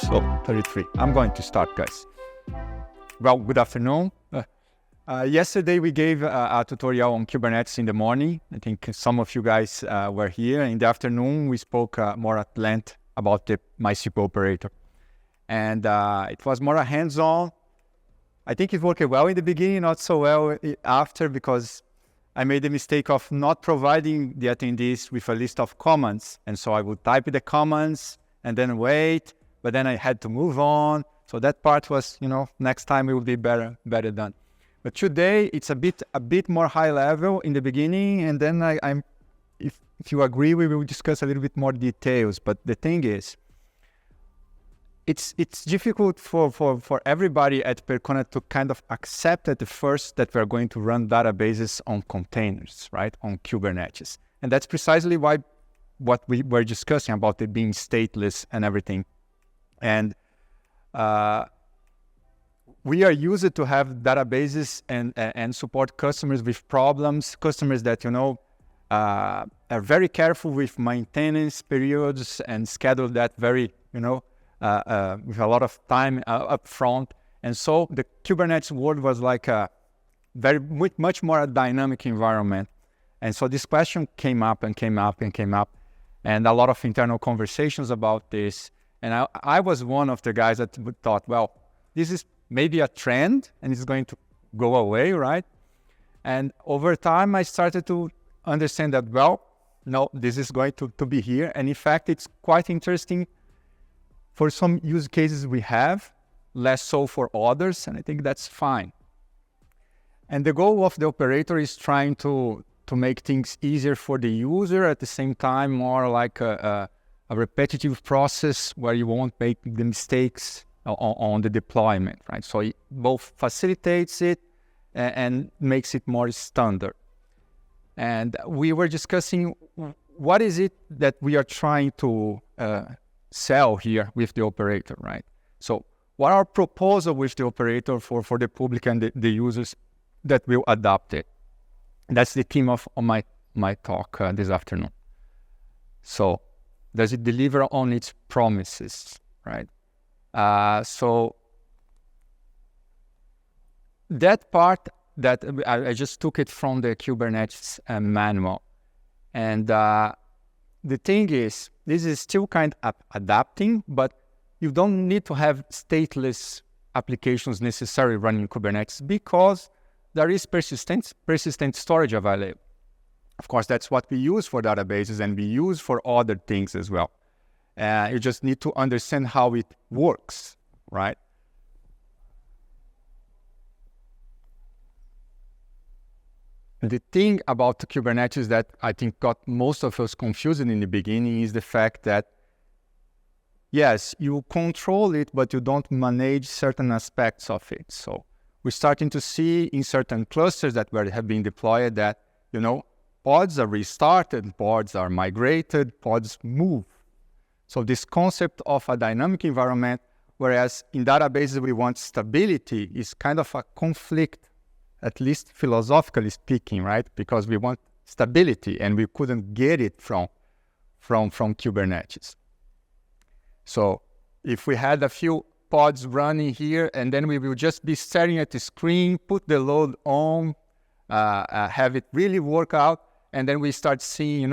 So 33. I'm going to start, guys. Well, good afternoon. Yesterday we gave a tutorial on Kubernetes in the morning. I think some of you guys were here. In the afternoon, we spoke more at length about the MySQL operator. And it was more a hands-on. I think it worked well in the beginning, not so well after, because I made the mistake of not providing the attendees with a list of commands. And so I would type the commands and then wait, but then I had to move on. So that part was, next time it will be better done. But today it's a bit more high level in the beginning, and then if you agree, we will discuss a little bit more details. But the thing is, it's difficult for everybody at Percona to kind of accept at the first that we're going to run databases on containers, right, on Kubernetes. And that's precisely what we were discussing about it being stateless and everything. And we are used to have databases and support customers with problems, customers that, are very careful with maintenance periods and schedule that very, with a lot of time up front. And so the Kubernetes world was like a much more a dynamic environment. And so this question came up, and a lot of internal conversations about this. And I was one of the guys that thought, well, this is maybe a trend and it's going to go away, right? And over time, I started to understand that, well, no, this is going to be here. And in fact, it's quite interesting for some use cases we have, less so for others, and I think that's fine. And the goal of the operator is trying to make things easier for the user, at the same time more like a repetitive process where you won't make the mistakes on the deployment, right? So it both facilitates it and makes it more standard. And we were discussing what is it that we are trying to sell here with the operator, right? So what our proposal with the operator for the public and the users that will adopt it? That's the theme of my talk this afternoon. So does it deliver on its promises, right? So that part that I just took it from the Kubernetes manual. And the thing is, this is still kind of adapting, but you don't need to have stateless applications necessarily running Kubernetes because there is persistent storage available. Of course, that's what we use for databases and we use for other things as well. You just need to understand how it works, right? The thing about Kubernetes that I think got most of us confused in the beginning is the fact that, yes, you control it, but you don't manage certain aspects of it. So we're starting to see in certain clusters that have been deployed that, pods are restarted, pods are migrated, pods move. So this concept of a dynamic environment, whereas in databases we want stability, is kind of a conflict, at least philosophically speaking, right? Because we want stability and we couldn't get it from Kubernetes. So if we had a few pods running here and then we will just be staring at the screen, put the load on, have it really work out, and then we start seeing,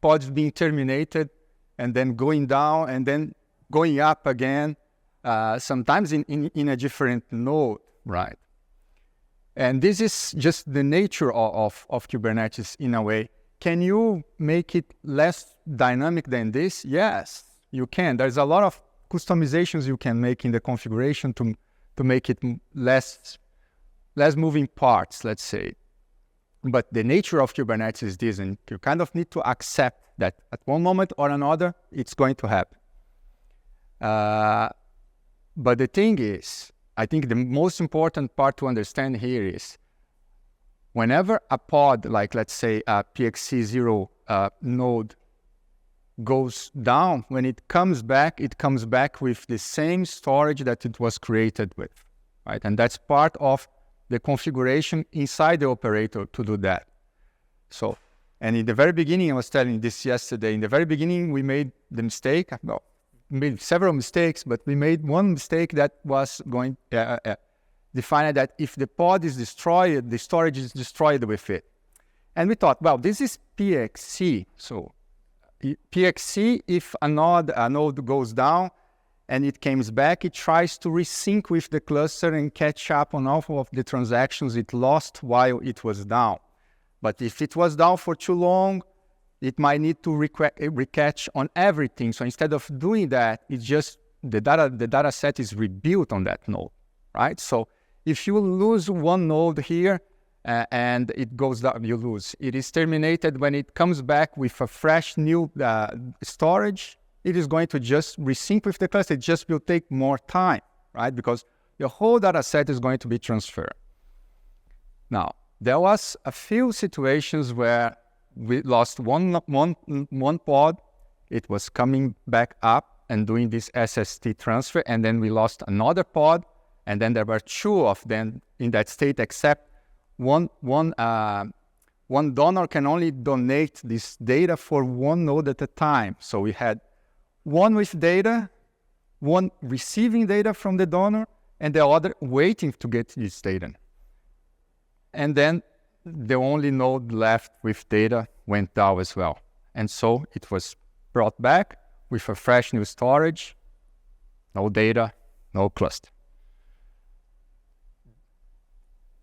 pods being terminated, and then going down, and then going up again, sometimes in a different node, right? And this is just the nature of Kubernetes in a way. Can you make it less dynamic than this? Yes, you can. There's a lot of customizations you can make in the configuration to make it less moving parts, let's say. But the nature of Kubernetes is this, and you kind of need to accept that at one moment or another, it's going to happen. But the thing is, I think the most important part to understand here is whenever a pod, like let's say a PXC0 node goes down, when it comes back with the same storage that it was created with, right? And that's part of the configuration inside the operator to do that. So, and in the very beginning, I was telling this yesterday, in the very beginning, we made the mistake, well, made several mistakes, but we made one mistake that was going defined that if the pod is destroyed, the storage is destroyed with it. And we thought, well, this is PXC. So PXC, if a node goes down and it comes back, it tries to resync with the cluster and catch up on all of the transactions it lost while it was down. But if it was down for too long, it might need to recatch on everything. So instead of doing that, it's just the data set is rebuilt on that node, right? So if you lose one node here, and it goes down, you lose. It is terminated when it comes back with a fresh new storage. It is going to just resync with the cluster. It just will take more time, right? Because the whole data set is going to be transferred. Now, there was a few situations where we lost one pod. It was coming back up and doing this SST transfer, and then we lost another pod, and then there were two of them in that state, except one donor can only donate this data for one node at a time. So we had one with data, one receiving data from the donor, and the other waiting to get this data. And then the only node left with data went down as well. And so it was brought back with a fresh new storage, no data, no cluster.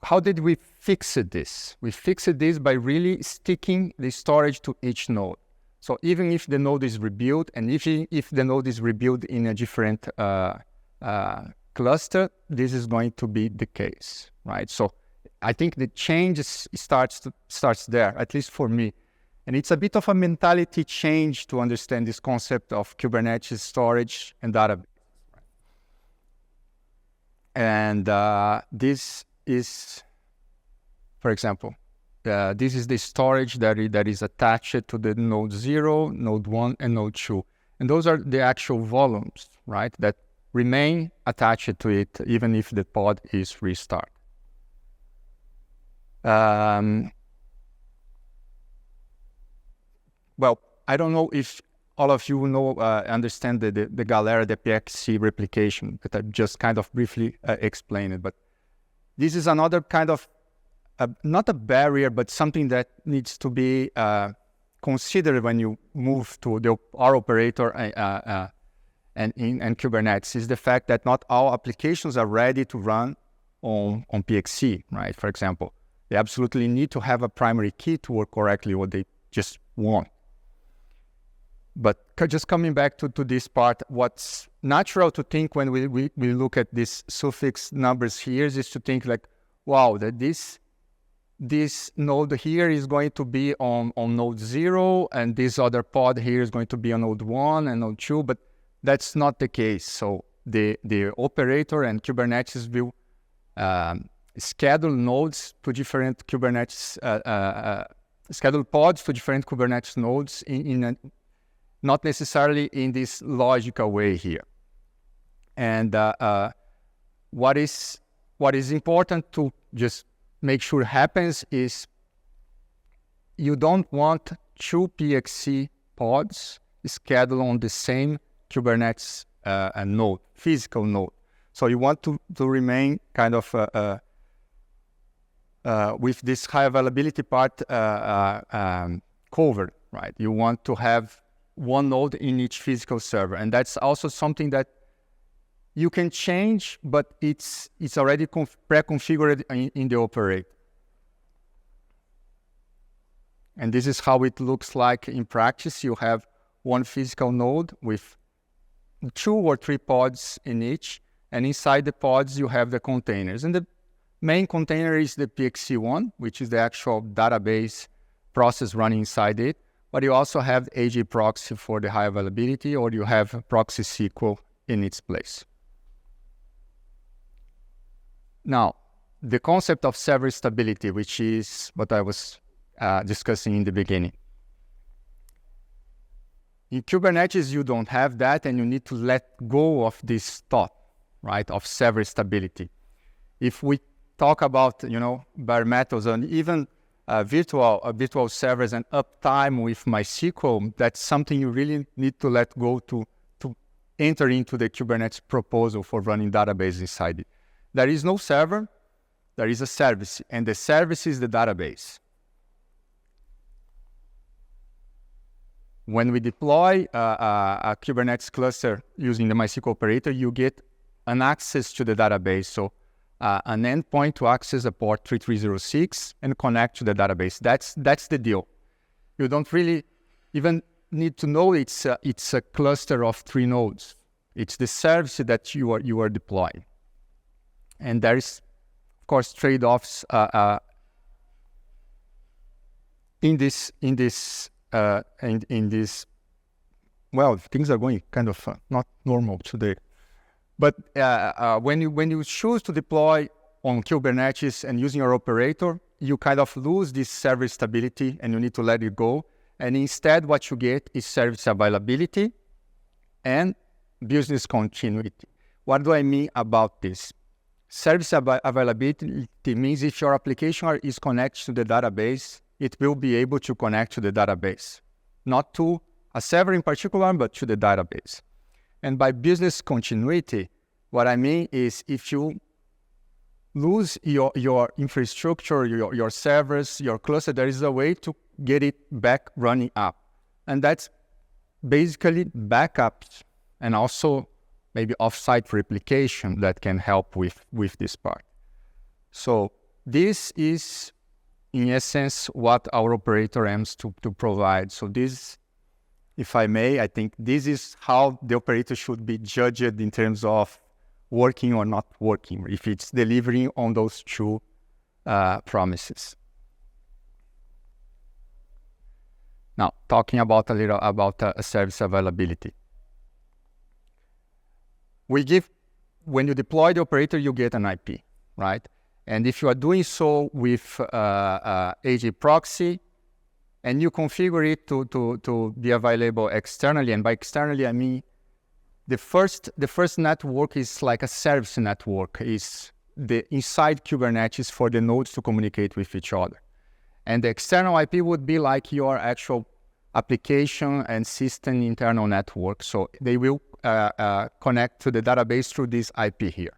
How did we fix this? We fixed this by really sticking the storage to each node. So even if the node is rebuilt, and if the node is rebuilt in a different cluster, this is going to be the case, right? So I think the change starts there, at least for me. And it's a bit of a mentality change to understand this concept of Kubernetes storage and database. And this is, for example, this is the storage that is attached to the node 0, node 1, and node 2. And those are the actual volumes, right, that remain attached to it even if the pod is restarted. Well, I don't know if all of you understand the Galera, the PXC replication, that I just kind of briefly explained it. But this is another kind of, not a barrier, but something that needs to be considered when you move to the HAproxy and Kubernetes, is the fact that not all applications are ready to run on PXC, right? For example, they absolutely need to have a primary key to work correctly, what they just want. But just coming back to this part, what's natural to think when we look at these suffix numbers here is to think like, wow, that this node here is going to be on node 0, and this other pod here is going to be on node 1 and node 2, but that's not the case. So the operator and Kubernetes will schedule nodes to different Kubernetes, schedule pods to different Kubernetes nodes not necessarily in this logical way here. And what is important to just make sure happens is you don't want two PXC pods scheduled on the same Kubernetes node, physical node. So you want to remain kind of with this high availability part covered, right? You want to have one node in each physical server. And that's also something that you can change, but it's already pre-configured in the operator. And this is how it looks like in practice. You have one physical node with 2 or 3 pods in each, and inside the pods you have the containers. And the main container is the PXC1, which is the actual database process running inside it. But you also have HAproxy for the high availability, or you have ProxySQL in its place. Now, the concept of server stability, which is what I was discussing in the beginning. In Kubernetes, you don't have that, and you need to let go of this thought, right, of server stability. If we talk about, bare metals and even virtual servers and uptime with MySQL, that's something you really need to let go to enter into the Kubernetes proposal for running database inside it. There is no server, there is a service, and the service is the database. When we deploy a Kubernetes cluster using the MySQL operator, you get an access to the database. So an endpoint to access a port 3306 and connect to the database. That's the deal. You don't really even need to know it's a cluster of 3 nodes. It's the service that you are deploying. And there is, of course, trade-offs in this. Well, things are going kind of not normal today. But when you choose to deploy on Kubernetes and using your operator, you kind of lose this service stability and you need to let it go. And instead, what you get is service availability and business continuity. What do I mean about this? Service availability means if your application is connected to the database, it will be able to connect to the database. Not to a server in particular, but to the database. And by business continuity, what I mean is if you lose your infrastructure, your servers, your cluster, there is a way to get it back running up. And that's basically backups and also maybe offsite replication that can help with this part. So this is, in essence, what our operator aims to provide. So this, if I may, I think this is how the operator should be judged in terms of working or not working, if it's delivering on those 2 promises. Now, talking about a little about service availability. When you deploy the operator, you get an IP, right? And if you are doing so with HAproxy, and you configure it to be available externally, and by externally I mean the first network is like a service network, is the inside Kubernetes for the nodes to communicate with each other. And the external IP would be like your actual application and system internal network. So they will connect to the database through this IP here.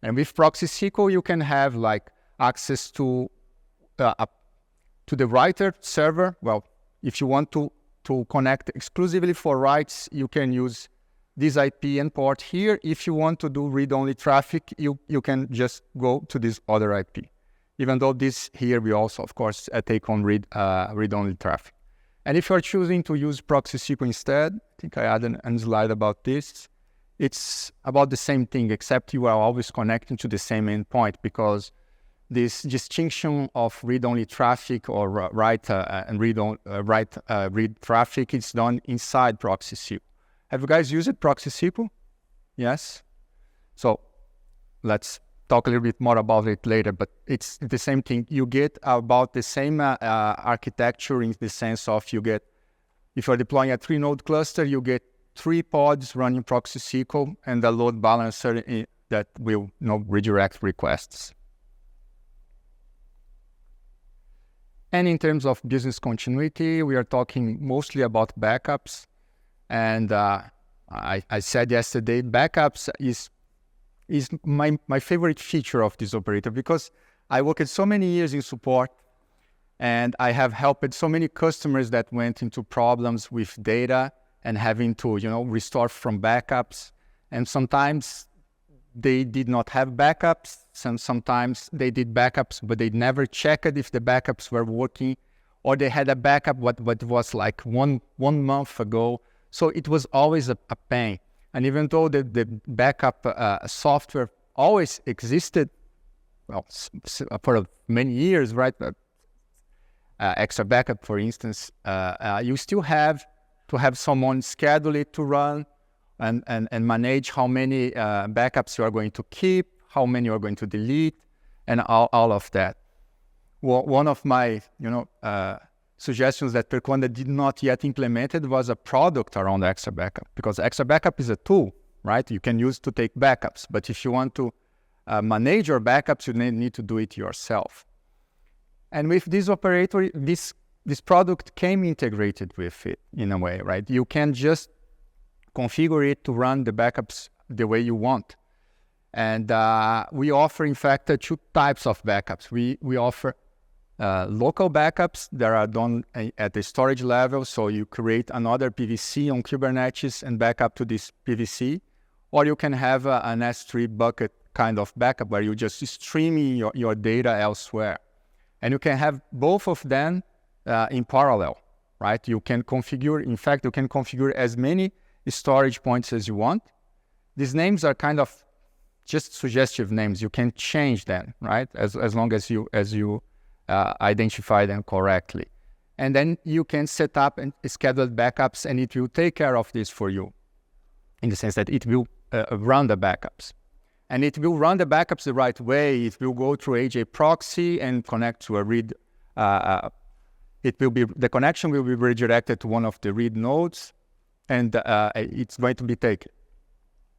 And with ProxySQL, you can have like access to the writer server. Well, if you want to connect exclusively for writes, you can use this IP and port here. If you want to do read-only traffic, you can just go to this other IP. Even though this here, we also, of course, take on read-only traffic. And if you're choosing to use ProxySQL instead, I think I added a slide about this. It's about the same thing, except you are always connecting to the same endpoint, because this distinction of read-only traffic or write and read traffic is done inside ProxySQL. Have you guys used ProxySQL? Yes? So let's talk a little bit more about it later, but it's the same thing. You get about the same architecture in the sense of if you're deploying a 3-node cluster, you get 3 pods running ProxySQL and the load balancer that will redirect requests. And in terms of business continuity, we are talking mostly about backups. And I said yesterday, backups is my favorite feature of this operator, because I worked so many years in support and I have helped so many customers that went into problems with data and having to, restore from backups. And sometimes they did not have backups. Sometimes they did backups, but they never checked if the backups were working, or they had a backup what was like one month ago. So it was always a pain. And even though the backup software always existed, well, for many years, right? Extra backup, for instance, you still have to have someone schedule it to run and manage how many backups you are going to keep, how many you are going to delete, and all of that. Well, one of my suggestions that Percona did not yet implemented was a product around extra backup, because extra backup is a tool, right? You can use to take backups, but if you want to manage your backups, you need to do it yourself. And with this operator, this product came integrated with it in a way, right? You can just configure it to run the backups the way you want. And we offer, in fact, two types of backups. We offer local backups that are done at the storage level. So you create another PVC on Kubernetes and back up to this PVC. Or you can have an S3 bucket kind of backup where you just streaming your data elsewhere. And you can have both of them in parallel, right? You can configure, in fact, you can configure as many storage points as you want. These names are kind of just suggestive names. You can change them, right? As long as you identify them correctly. And then you can set up and schedule backups, and it will take care of this for you, in the sense that it will run the backups. And it will run the backups the right way. It will go through HAproxy and connect to a read. The connection will be redirected to one of the read nodes, and it's going to be taken.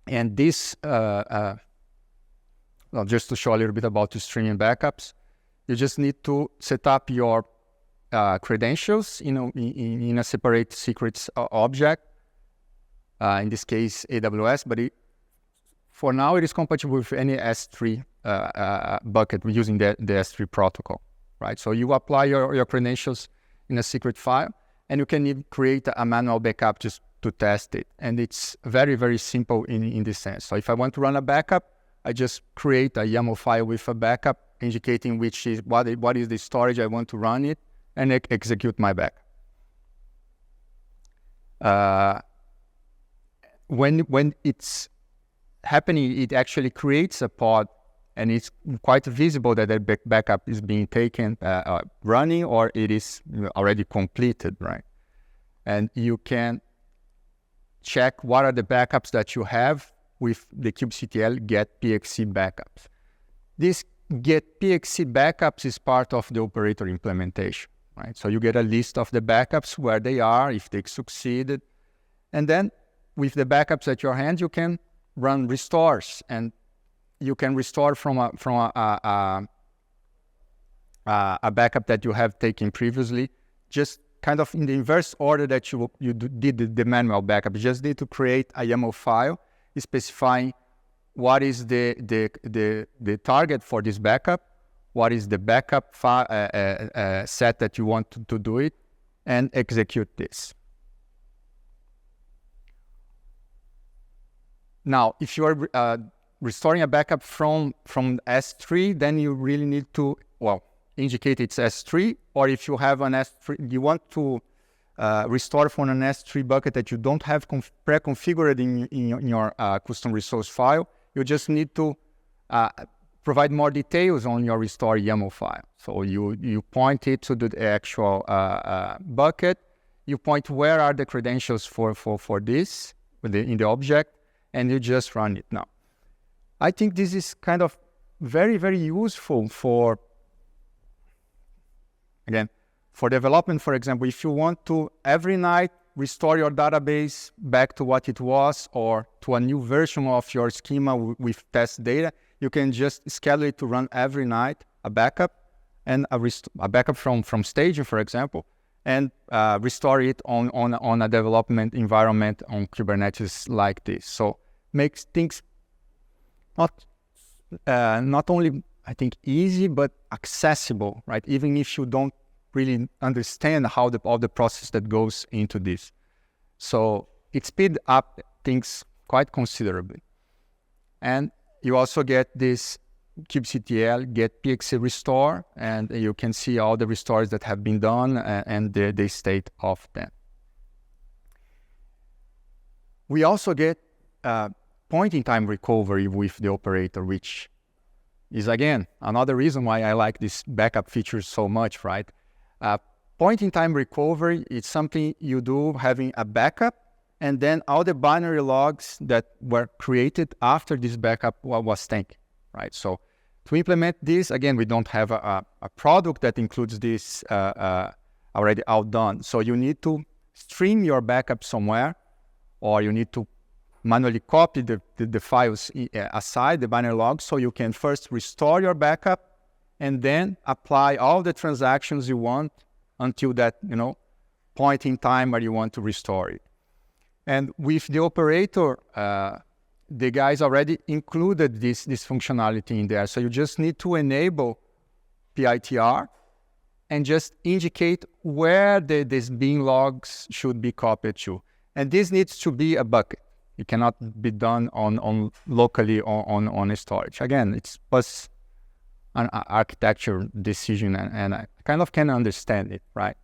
And this, just to show a little bit about the streaming backups, you just need to set up your credentials in a separate secrets object. In this case, AWS, but for now it is compatible with any S3 bucket using the S3 protocol, right? So you apply your credentials in a secret file, and you can even create a manual backup just to test it. And it's very, very simple in this sense. So if I want to run a backup, I just create a YAML file with a backup indicating what is the storage I want to run it, and execute my backup. When it's happening, it actually creates a pod, and it's quite visible that the backup is being taken, running, or it is already completed, right? And you can check what are the backups that you have with the kubectl get PXC backups. This get PXC backups is part of the operator implementation, right? So you get a list of the backups, where they are, if they succeeded, and then with the backups at your hand, you can run restores, and you can restore from a backup that you have taken previously, just kind of in the inverse order that you did the manual backup. You just need to create a YAML file specifying what is the target for this backup, what is the backup set that you want to do it, and execute this. Now, if you are restoring a backup from S3, then you really need to, indicate it's S3, or if you have an S3, you want to restore from an S3 bucket that you don't have pre-configured in your custom resource file, you just need to provide more details on your restore YAML file. So you point it to the actual bucket, you point where are the credentials for this in the object, and you just run it now. I think this is kind of very, very useful for development. For example, if you want to every night restore your database back to what it was, or to a new version of your schema with test data, you can just schedule it to run every night, a backup, and a backup from staging, for example, and restore it on a development environment on Kubernetes like this. So makes things not only, I think, easy, but accessible, right? Even if you don't really understand how all the process that goes into this. So it speeds up things quite considerably. And you also get this kubectl get PXC restore, and you can see all the restores that have been done and the state of them. We also get point-in-time recovery with the operator, which is, again, another reason why I like this backup feature so much, right? Point-in-time recovery is something you do having a backup, and then all the binary logs that were created after this backup was taken, right? So to implement this, again, we don't have a product that includes this already outdone. So you need to stream your backup somewhere, or you need to manually copy the files aside, the binary logs, so you can first restore your backup and then apply all the transactions you want until that point in time where you want to restore it. And with the operator, the guys already included this functionality in there. So you just need to enable PITR and just indicate where these bin logs should be copied to. And this needs to be a bucket. It cannot be done on locally on a storage. Again, it's plus an architecture decision, and I kind of can understand it, right?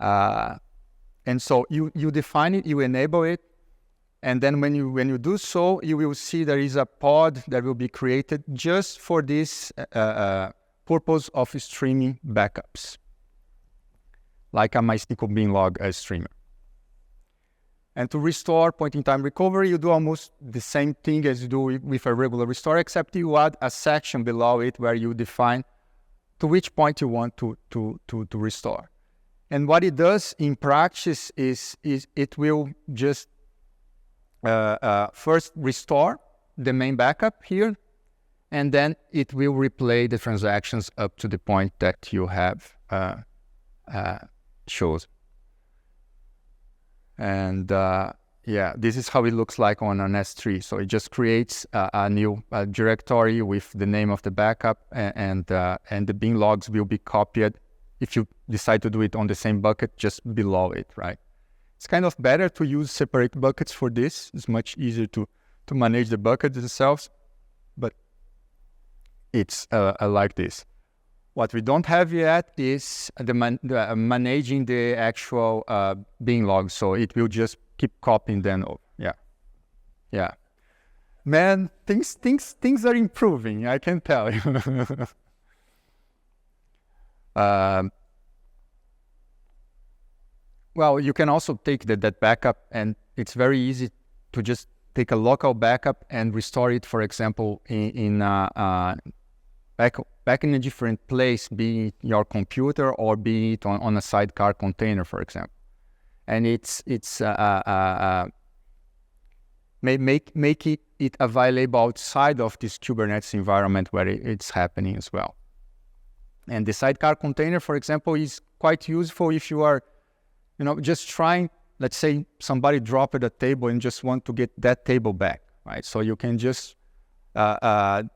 And so you define it, you enable it, and then when you do so, you will see there is a pod that will be created just for this purpose of streaming backups, like a MySQL bin log streamer. And to restore point-in-time recovery, you do almost the same thing as you do with a regular restore, except you add a section below it where you define to which point you want to restore. And what it does in practice is it will just first restore the main backup here, and then it will replay the transactions up to the point that you have chosen. And yeah, this is how it looks like on an S3. So it just creates a new directory with the name of the backup, and the bin logs will be copied if you decide to do it on the same bucket just below it, right? It's kind of better to use separate buckets for this. It's much easier to manage the buckets themselves, but it's like this. What we don't have yet is managing the actual bin logs, so it will just keep copying them over. Yeah. Man, things are improving, I can tell you. Well, you can also take that backup, and it's very easy to just take a local backup and restore it, for example, back in a different place, be it your computer or be it on a sidecar container, for example. And make it available outside of this Kubernetes environment where it's happening as well. And the sidecar container, for example, is quite useful if you are, just trying, let's say somebody dropped a table and just want to get that table back, right? So you can just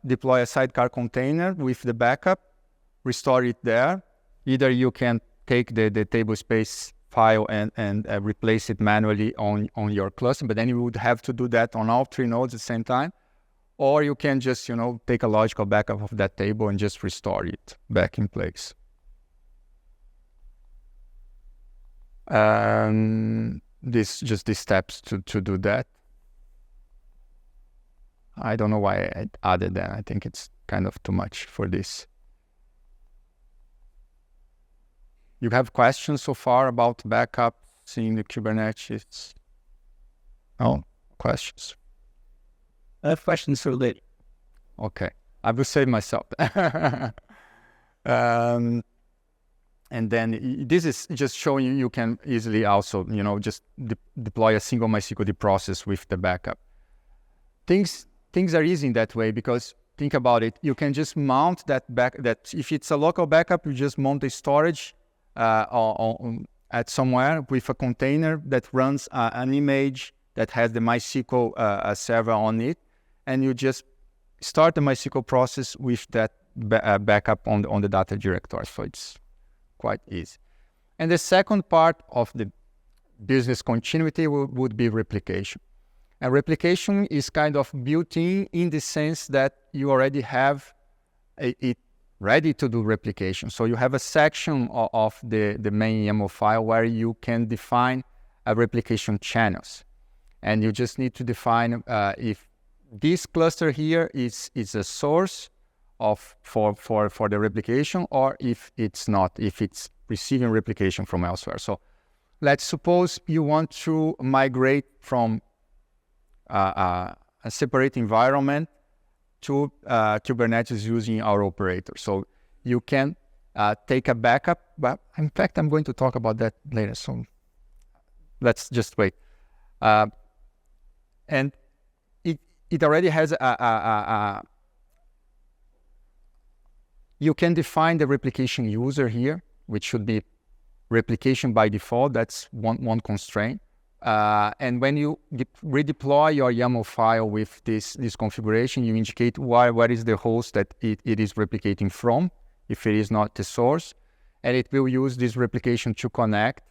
deploy a sidecar container with the backup, restore it there. Either you can take the table space file and replace it manually on your cluster, but then you would have to do that on all 3 nodes at the same time. Or you can just, take a logical backup of that table and just restore it back in place. Just these steps to do that. I don't know why I added that. I think it's kind of too much for this. You have questions so far about backup, seeing the Kubernetes? No questions? I have questions for later. Okay, I will save myself. And then this is just showing you can easily also, just deploy a single MySQL process with the backup. Things are easy in that way because think about it. You can just mount that if it's a local backup, you just mount a storage at somewhere with a container that runs an image that has the MySQL server on it, and you just start the MySQL process with that backup on the data directory. So it's quite easy. And the second part of the business continuity would be replication. And replication is kind of built in the sense that you already have it ready to do replication. So you have a section of the main YAML file where you can define replication channels. And you just need to define if this cluster here is a source for the replication, or if it's not, if it's receiving replication from elsewhere. So let's suppose you want to migrate from a separate environment to Kubernetes using our operator. So you can take a backup, but in fact, I'm going to talk about that later. So let's just wait. And it already has you can define the replication user here, which should be replication by default. That's one constraint. And when you redeploy your YAML file with this configuration, you indicate what is the host that it is replicating from, if it is not the source, and it will use this replication to connect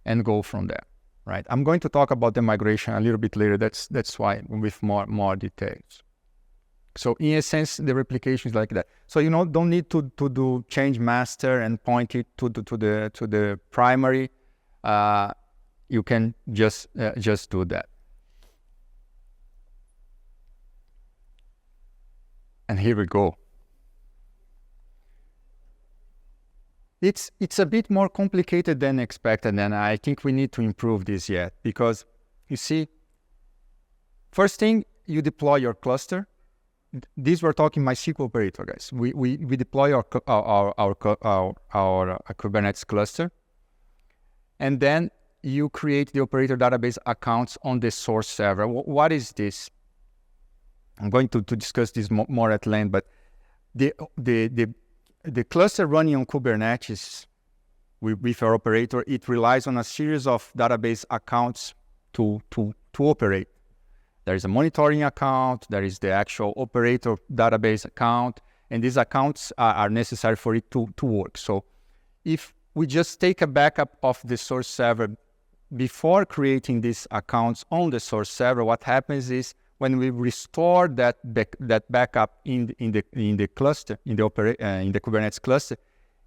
and go from there, right? I'm going to talk about the migration a little bit later. That's why with more details. So in a sense, the replication is like that. So you don't need to do change master and point it to the primary. You can just do that. And here we go. It's a bit more complicated than expected, and I think we need to improve this yet, because you see, first thing, you deploy your cluster. These we're talking MySQL operator, guys. We deploy our Kubernetes cluster, and then you create the operator database accounts on the source server. What is this? I'm going to discuss this more at length, but the cluster running on Kubernetes with our operator, it relies on a series of database accounts to operate. There is a monitoring account, there is the actual operator database account, and these accounts are necessary for it to work. So if we just take a backup of the source server before creating these accounts on the source server, what happens is when we restore that backup in the cluster, in the Kubernetes cluster,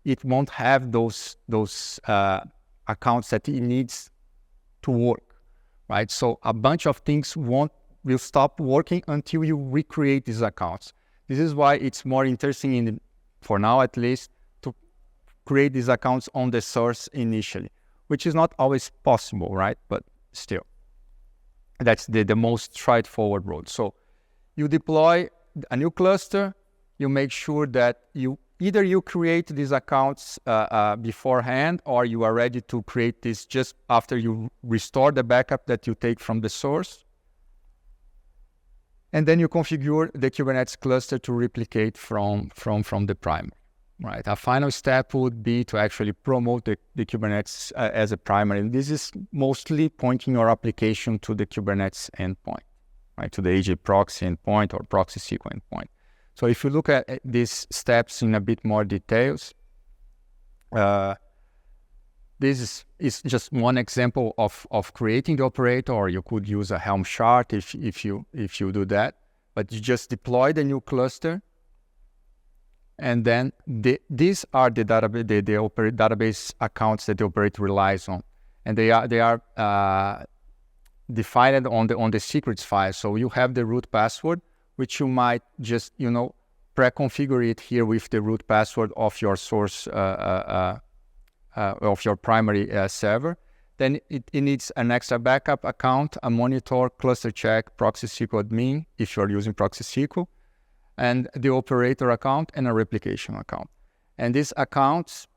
it won't have those accounts that it needs to work, right? So a bunch of things will stop working until you recreate these accounts. This is why it's more interesting, for now at least, to create these accounts on the source initially, which is not always possible, right? But still, that's the most straightforward road. So you deploy a new cluster, you make sure that you create these accounts beforehand, or you are ready to create this just after you restore the backup that you take from the source. And then you configure the Kubernetes cluster to replicate from the primary, right? A final step would be to actually promote the Kubernetes as a primary. And this is mostly pointing your application to the Kubernetes endpoint, right? To the HAproxy endpoint or ProxySQL endpoint. So if you look at these steps in a bit more details, this is just one example of creating the operator, or you could use a Helm chart if you do that. But you just deploy the new cluster, and then these are the database accounts that the operator relies on, and they are defined on the secrets file. So you have the root password, which you might just pre-configure it here with the root password of your source of your primary server. Then it needs an extra backup account, a monitor, cluster check, ProxySQL admin if you're using ProxySQL, and the operator account and a replication account. And these accounts,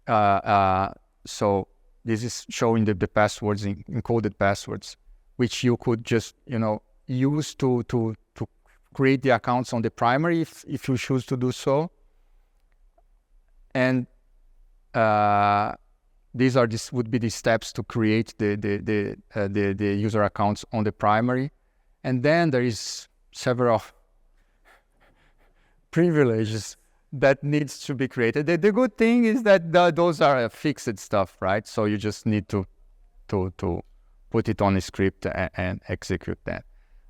so this is showing the passwords, encoded passwords, which you could just use to create the accounts on the primary if you choose to do so. And this would be the steps to create the user accounts on the primary. And then there is several privileges that needs to be created. The good thing is that those are fixed stuff, right? So you just need to put it on a script and execute that.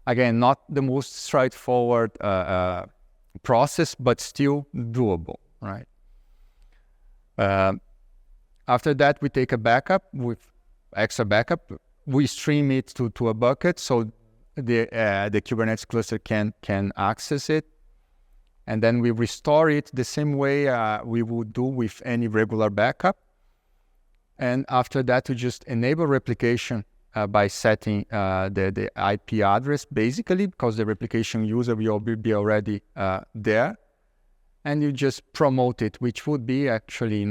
Again, not the most straightforward process, but still doable, right? After that, we take a backup with extra backup. We stream it to a bucket so the Kubernetes cluster can access it. And then we restore it the same way we would do with any regular backup. And after that, we just enable replication by setting the IP address, basically, because the replication user will be already there. And you just promote it, which would be actually,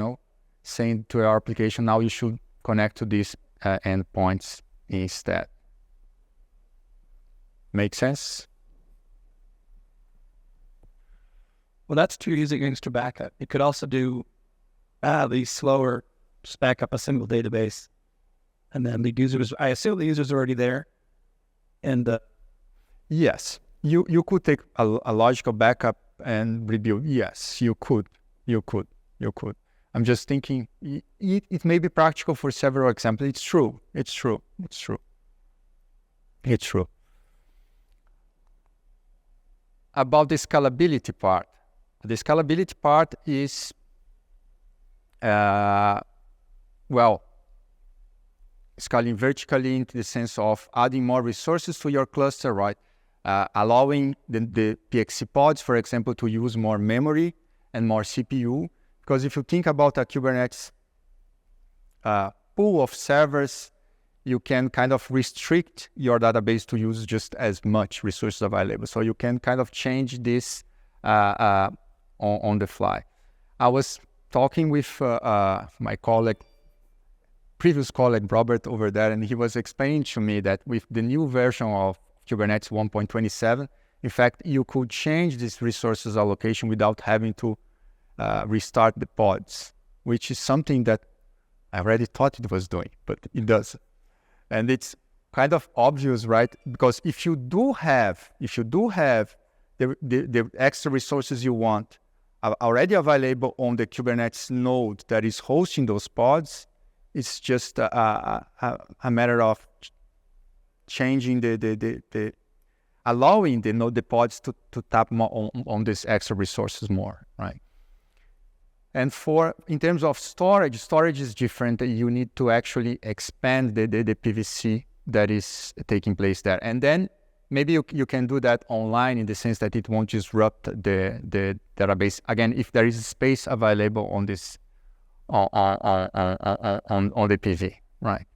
saying to our application, now you should connect to these endpoints instead. Make sense? Well, that's too using extra backup. You could also do these slower, just back up a single database and then the users, I assume the user's already there. And yes, you could take a logical backup and rebuild. Yes, you could. I'm just thinking it may be practical for several examples. It's true. About the scalability part. The scalability part is, scaling vertically into the sense of adding more resources to your cluster, right? Allowing the PXC pods, for example, to use more memory and more CPU. Because if you think about a Kubernetes pool of servers, you can kind of restrict your database to use just as much resources available. So you can kind of change this on the fly. I was talking with my previous colleague, Robert, over there, and he was explaining to me that with the new version of Kubernetes 1.27, in fact, you could change this resources allocation without having to restart the pods, which is something that I already thought it was doing, but it doesn't. And it's kind of obvious, right? Because if you do have the extra resources you want are already available on the Kubernetes node that is hosting those pods, it's just a matter of changing allowing the pods to tap more on these extra resources more, right? And in terms of storage is different. You need to actually expand the PVC that is taking place there. And then maybe you can do that online in the sense that it won't disrupt the database. Again, if there is space available on this on the PV, right?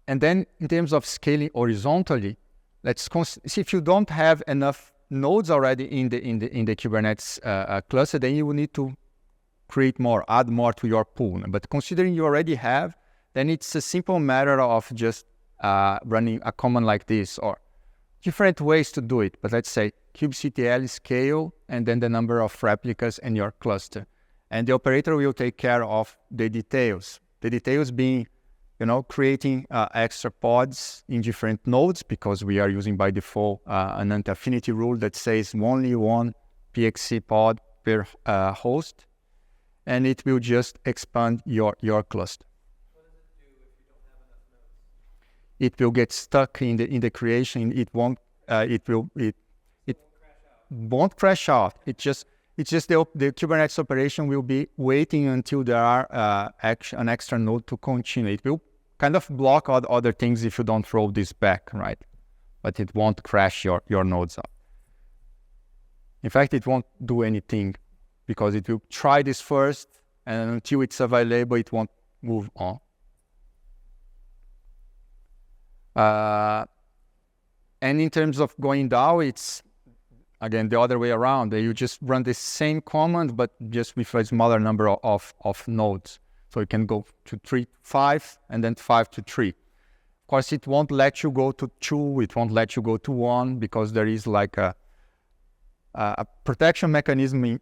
And then in terms of scaling horizontally, let's see if you don't have enough nodes already in the Kubernetes cluster, then you will need to add more to your pool. But considering you already have, then it's a simple matter of just running a command like this, or different ways to do it. But let's say kubectl scale, and then the number of replicas in your cluster. And the operator will take care of the details. The details being, creating extra pods in different nodes, because we are using by default an anti-affinity rule that says only one PXC pod per host, and it will just expand your cluster. What does it do if you don't have enough nodes? It will get stuck in the creation. It won't. It won't crash out. It's just the Kubernetes operation will be waiting until there are an extra node to continue. It will kind of block out other things if you don't throw this back, right? But it won't crash your nodes up. In fact, it won't do anything because it will try this first, and until it's available, it won't move on. And in terms of going down, it's again the other way around. You just run the same command, but just with a smaller number of nodes. So you can go to 5, and then 5 to 3. Of course, it won't let you go to 2. It won't let you go to 1 because there is like a protection mechanism in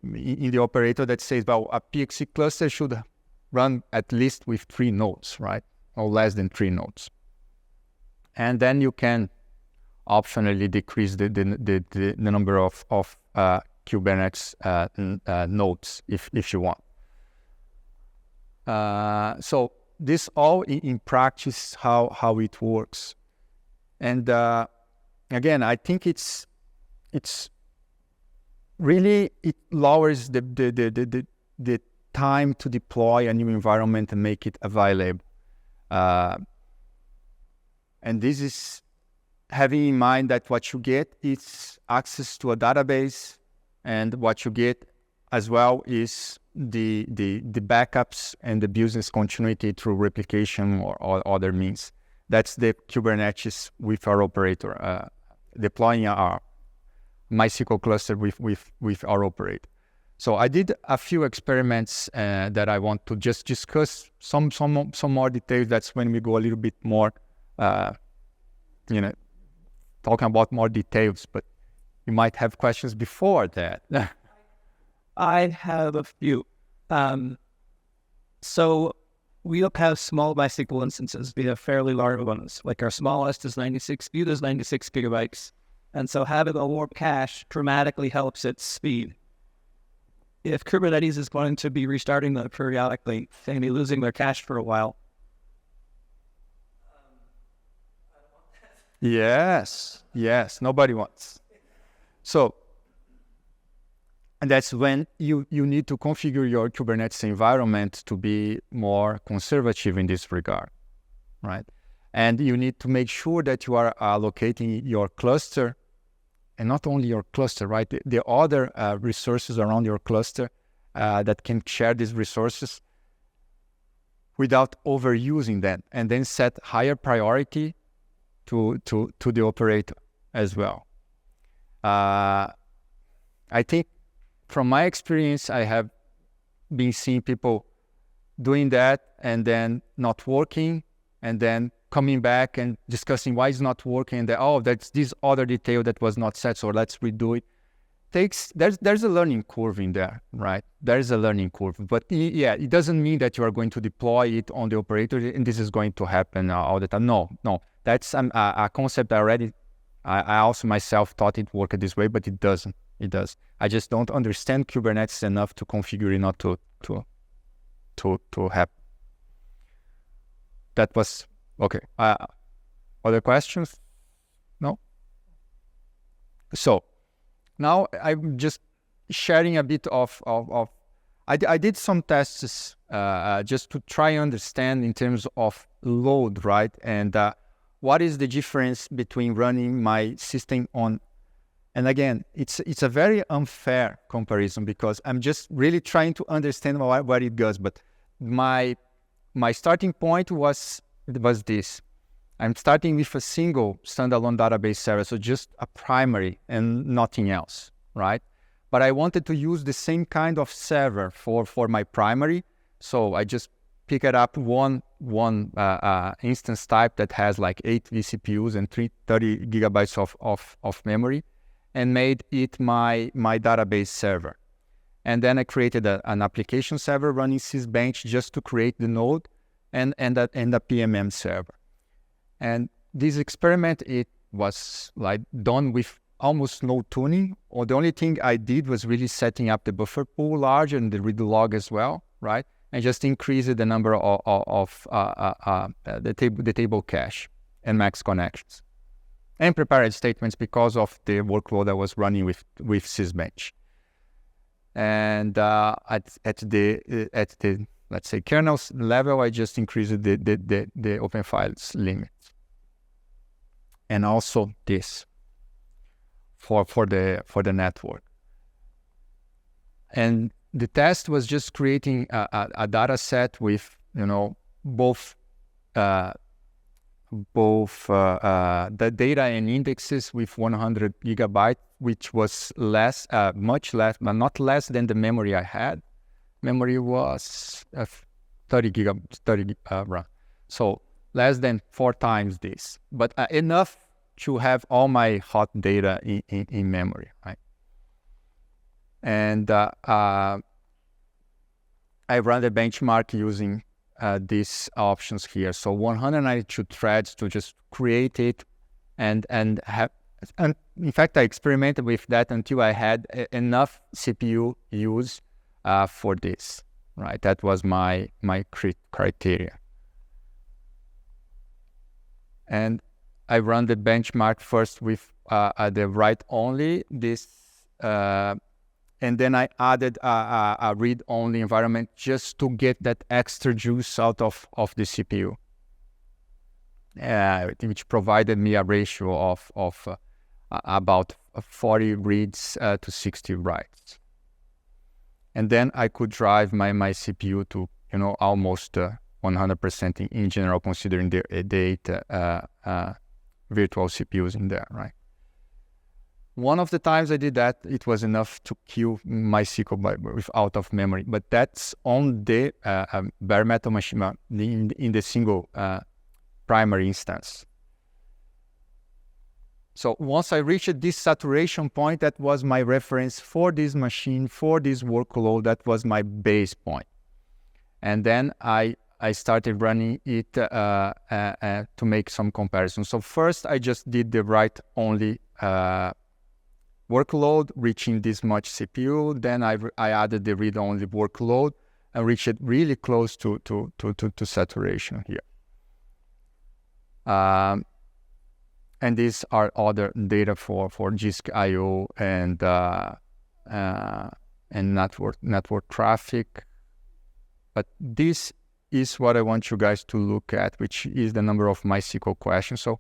the operator that says, well, a PXC cluster should run at least with 3 nodes, right? Or less than 3 nodes. And then you can optionally decrease the number of Kubernetes nodes if you want. So this all in practice how it works. And again, I think it's really, it lowers the time to deploy a new environment and make it available. And this is having in mind that what you get is access to a database, and what you get as well is the backups and the business continuity through replication or other means. That's the Kubernetes with our operator, deploying our MySQL cluster with our operator. So I did a few experiments that I want to just discuss some more details. That's when we go a little bit more, talking about more details, but you might have questions before that. I have a few. So we don't have small MySQL instances. We have fairly large ones. Like our smallest is 96 gigabytes. And so having a warm cache dramatically helps its speed. If Kubernetes is going to be restarting them periodically, they're going to be losing their cache for a while. Yes, nobody wants. So, and that's when you need to configure your Kubernetes environment to be more conservative in this regard, right? And you need to make sure that you are allocating your cluster, and not only your cluster, right? The other resources around your cluster that can share these resources without overusing them, and then set higher priority to the operator as well. I think from my experience, I have been seeing people doing that and then not working, and then coming back and discussing why it's not working, and then, oh, that's this other detail that was not set, so let's redo it. There's a learning curve in there, right? There's a learning curve, but yeah, it doesn't mean that you are going to deploy it on the operator and this is going to happen all the time. No, that's a concept I also myself thought it worked this way, but it doesn't. It does. I just don't understand Kubernetes enough to configure it not to happen. That was okay. Other questions? No? So now I'm just sharing a bit of I did some tests just to try and understand in terms of load, right? And what is the difference between running my system on, and again, it's a very unfair comparison because I'm just really trying to understand what it does. But my starting point was this. I'm starting with a single standalone database server, so just a primary and nothing else, right? But I wanted to use the same kind of server for my primary, so I just picked up one instance type that has like 8 vCPUs and 30 gigabytes of memory, and made it my database server. And then I created an application server running sysbench just to create the node and a PMM server. And this experiment, it was like done with almost no tuning, or the only thing I did was really setting up the buffer pool larger and the read log as well, right? And just increase the number of the table cache and max connections, and prepared statements because of the workload I was running with sysbench. And at the let's say kernel level, I just increased the open files limit, and also this for the network. And the test was just creating a data set with both the data and indexes with 100 gigabytes, which was much less, but not less than the memory I had. Memory was 30 gigabytes, so less than 4 times this, but enough to have all my hot data in memory, right? And I ran the benchmark using these options here. So 192 threads to just create it, and in fact I experimented with that until I had enough CPU use for this, right? That was my criteria. And I run the benchmark first with the write only this, and then I added a read only environment just to get that extra juice out of the CPU, which provided me a ratio of about 40 reads to 60 writes. And then I could drive my CPU to almost 100% in general, considering the 8 virtual CPUs in there, right? One of the times I did that, it was enough to kill MySQL with out of memory, but that's on the bare metal machine in the single primary instance. So once I reached this saturation point, that was my reference for this machine, for this workload. That was my base point. And then I I started running it to make some comparisons. So first, I just did the write-only workload, reaching this much CPU. Then I added the read-only workload and reached it really close to saturation here. And these are other data for disk I/O and network traffic. But this is what I want you guys to look at, which is the number of MySQL questions. So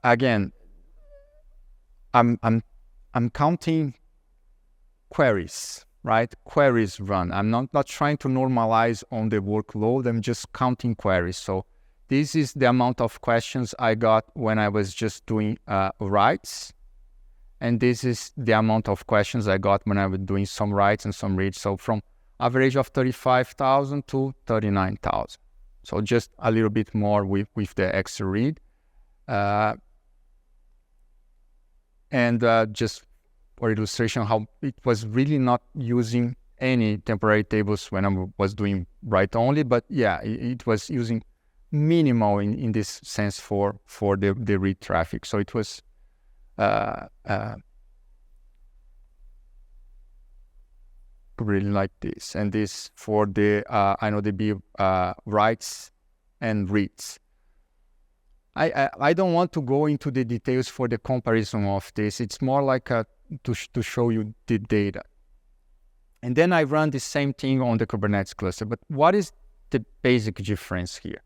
again, I'm counting queries, right? Queries run. I'm not trying to normalize on the workload. I'm just counting queries. So this is the amount of questions I got when I was just doing writes. And this is the amount of questions I got when I was doing some writes and some reads. So from average of 35,000 to 39,000. So just a little bit more with the extra read. Just for illustration, how it was really not using any temporary tables when I was doing write only, but yeah, it was using minimal in this sense for the read traffic. So it was really like this, and this for the InnoDB writes and reads. I don't want to go into the details for the comparison of this. It's more like to show you the data. And then I run the same thing on the Kubernetes cluster. But what is the basic difference here?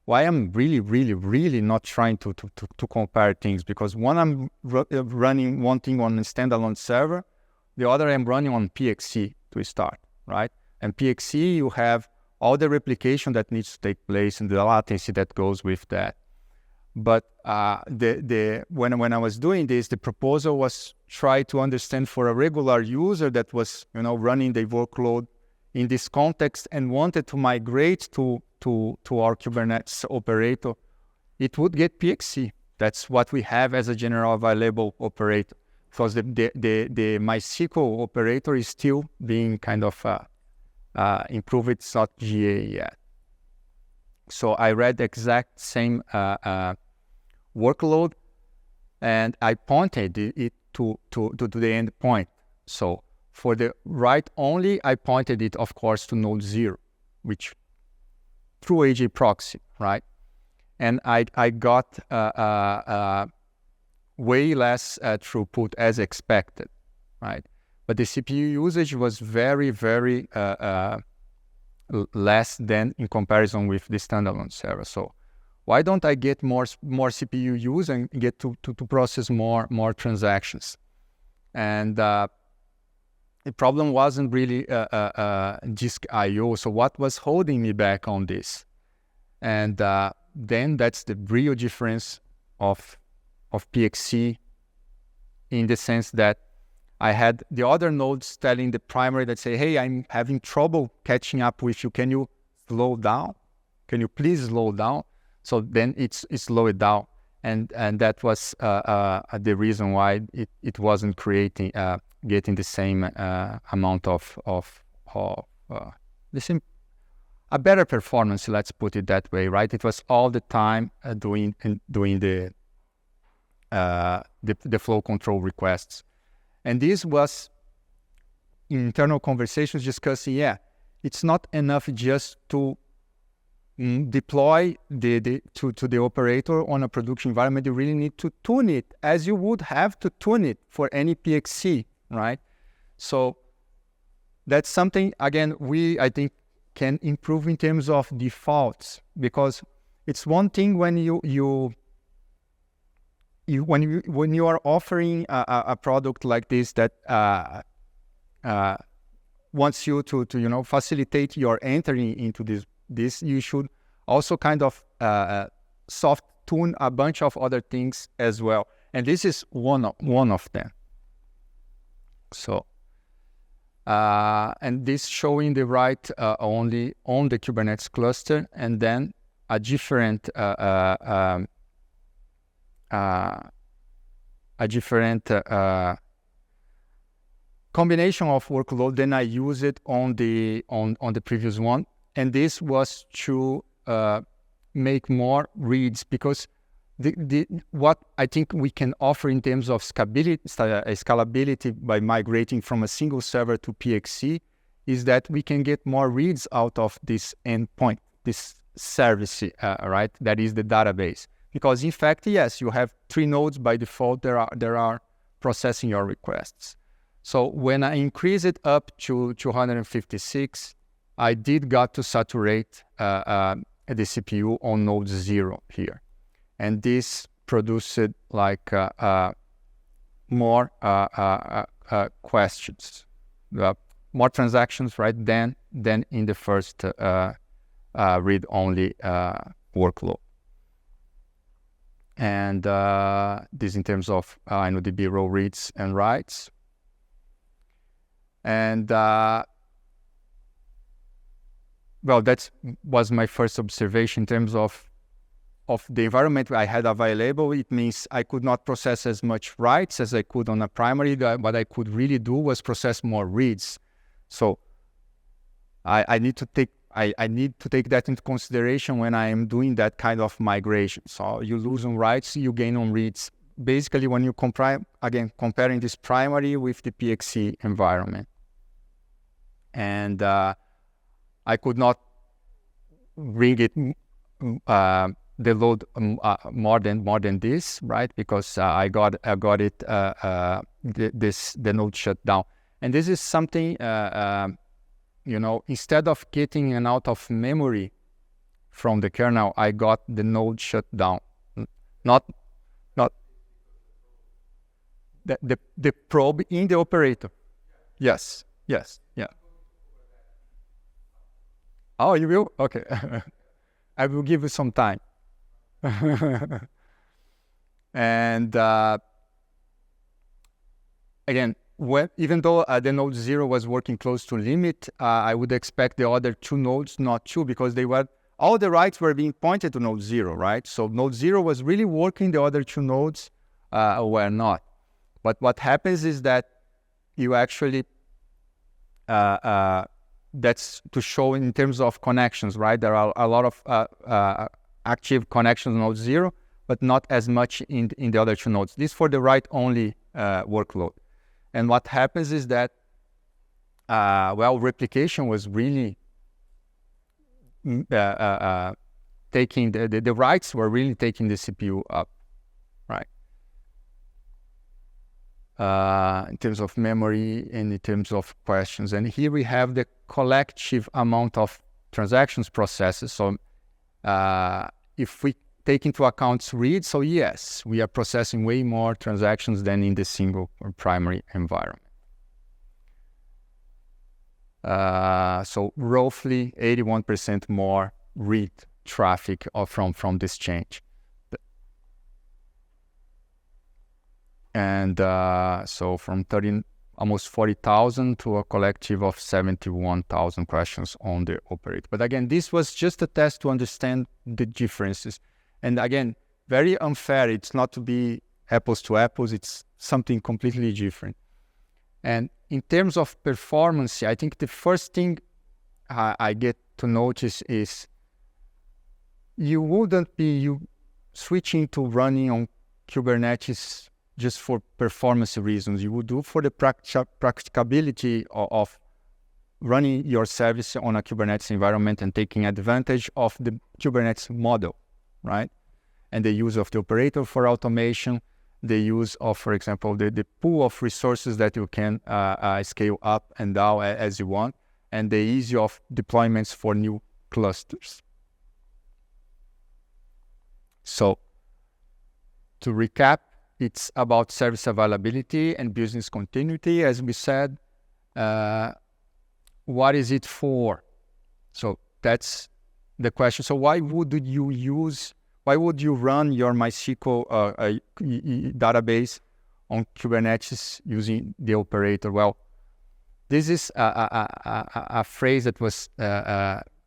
Why I'm really not trying to compare things? Because one I'm running one thing on a standalone server, the other I'm running on PXE to start, right? And PXE, you have all the replication that needs to take place and the latency that goes with that. But when I was doing this, the proposal was try to understand for a regular user that was running the workload in this context and wanted to migrate to our Kubernetes operator, it would get PXE. That's what we have as a general available operator, because the MySQL operator is still being kind of improved. It's not GA yet. So I read the exact same workload, and I pointed it to the endpoint. So for the write only, I pointed it, of course, to node 0, which through HAproxy, right? And I got way less throughput as expected, right? But the CPU usage was very less than in comparison with the standalone server. So why don't I get more CPU use and get to process more transactions? And the problem wasn't really disk I/O. So what was holding me back on this? And then that's the real difference of PXE, in the sense that I had the other nodes telling the primary that say, hey, I'm having trouble catching up with you. Can you slow down? Can you please slow down? So then it slowed down. And that was the reason why it wasn't getting the same amount of the same, a better performance, let's put it that way, right? It was all the time doing the flow control requests. And this was internal conversations discussing, yeah, it's not enough just to deploy to the operator on a production environment. You really need to tune it as you would have to tune it for any PXE, right? So that's something, again, I think can improve in terms of defaults, because it's one thing when when you are offering a product like this that wants you to facilitate your entry into this, you should also kind of soft tune a bunch of other things as well, and this is one of them. So and this showing the write only on the Kubernetes cluster, and then a different combination of workload than I use it on the previous one. and this was to make more reads, because what I think we can offer in terms of scalability by migrating from a single server to PXE is that we can get more reads out of this endpoint, this service, right? That is the database. Because in fact, yes, you have 3 nodes by default that are processing your requests. So when I increase it up to 256, I did got to saturate the CPU on node 0 here. And this produced like more questions, more transactions, right, than in the first read-only workload. And this in terms of InnoDB row reads and writes. And well, that was my first observation in terms of the environment I had available. It means I could not process as much writes as I could on a primary. What I could really do was process more reads. So I need to take that into consideration when I am doing that kind of migration. So you lose on writes, you gain on reads. Basically, when you comparing this primary with the PXE environment. And I could not bring it the load more than this, right? Because I got it the node shut down. And this is something instead of getting an out of memory from the kernel, I got the node shut down. Not the probe in the operator. Yes, yeah. Oh, you will? Okay. I will give you some time. And again, even though the node 0 was working close to limit, I would expect the other 2 nodes not to, because all the writes were being pointed to node 0, right? So node 0 was really working, the other 2 nodes were not. But what happens is that you actually, that's to show in terms of connections, right? There are a lot of active connections on node 0, but not as much in the other 2 nodes. This for the write-only workload. And what happens is that, replication was really taking the writes were really taking the CPU up, right? In terms of memory and in terms of questions. And here we have the collective amount of transactions processes. So if we take into account reads, so yes, we are processing way more transactions than in the single or primary environment. So roughly 81% more read traffic from this change. And so from almost 40,000 to a collective of 71,000 questions on the operator. But again, this was just a test to understand the differences. And again, very unfair. It's not to be apples to apples. It's something completely different. And in terms of performance, I think the first thing I get to notice is you wouldn't be switching to running on Kubernetes just for performance reasons. You would do for the practicability of running your service on a Kubernetes environment and taking advantage of the Kubernetes model, right? And the use of the operator for automation, the use of, for example, the pool of resources that you can scale up and down as you want, and the ease of deployments for new clusters. So, to recap, it's about service availability and business continuity. As we said, what is it for? So that's the question. So why would you run your MySQL database on Kubernetes using the operator? Well, this is a phrase that was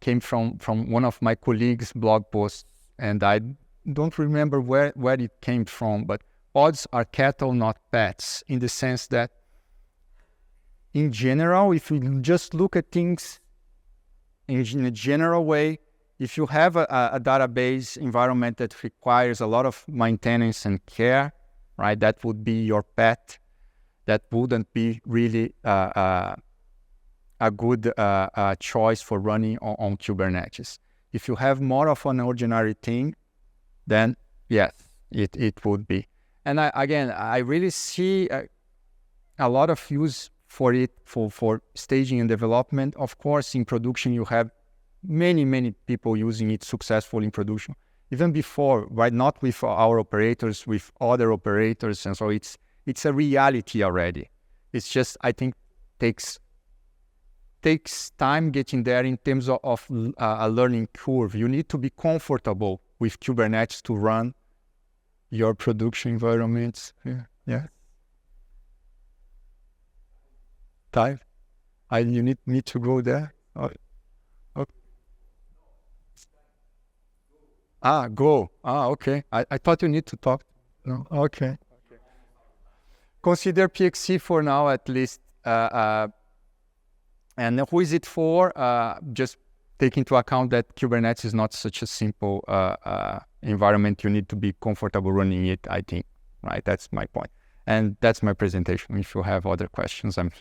came from one of my colleagues' blog posts, and I don't remember where it came from, but pods are cattle, not pets, in the sense that, in general, if you just look at things in a general way, if you have a database environment that requires a lot of maintenance and care, right, that would be your pet. That wouldn't be really a good choice for running on Kubernetes. If you have more of an ordinary thing, then yes, it would be. And I really see a lot of use for it for staging and development. Of course, in production, you have many people using it successfully in production. Even before, right? Not with our operators, with other operators. And so it's a reality already. It's just, I think, takes time getting there in terms of a learning curve. You need to be comfortable with Kubernetes to run your production environments. Yeah. Time? You need me to go there? Oh, okay. Go. Okay. I thought you need to talk. No? Okay. Consider PXC for now, at least. And who is it for? Just take into account that Kubernetes is not such a simple environment. You need to be comfortable running it, I think. Right? That's my point. And that's my presentation. If you have other questions, I'm